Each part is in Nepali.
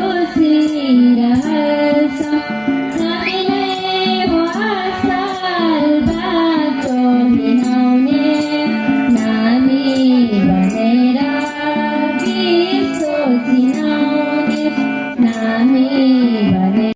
खुसी रहछ हामीलाई वासाल बाटो हिँडाउने नामी भनेर विश्व चिनाउने नामी भनेर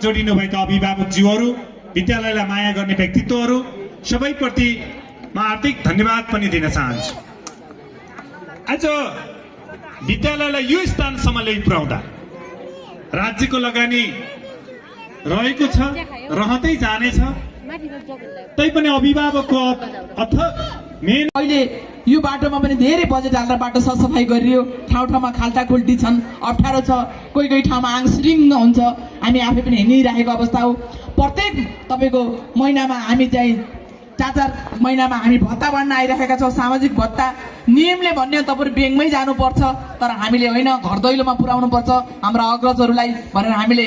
जोडिनु भएका अभिभावकज्यूहरू, विद्यालयलाई माया गर्ने व्यक्तित्वहरू सबैप्रति म हार्दिक धन्यवाद पनि दिन चाहन्छु। आज विद्यालयलाई यो स्थानसम्म ल्याइ पुर्याउँदा राज्यको लगानी रहेको छ, रहँदै जानेछ। तैपनि अभिभावकको मेन अहिले यो बाटोमा पनि धेरै बजेट हालेर बाटो सरसफाई गरियो। ठाउँ ठाउँमा खाल्टा खुल्टी छन्, अप्ठ्यारो छ, कोही कोही ठाउँमा आङसिरिङ्ग हुन्छ। हामी आफै पनि हिँडिरहेको अवस्था हो। प्रत्येक तपाईँको महिनामा हामी चाहिँ 4 महिनामा हामी भत्ता बाँड्न आइरहेका छौँ। सामाजिक भत्ता नियमले भन्ने हो तपाईँ ब्याङ्कमै जानुपर्छ, तर हामीले होइन घर दैलोमा पुर्याउनु पर्छ हाम्रा अग्रजहरूलाई भनेर हामीले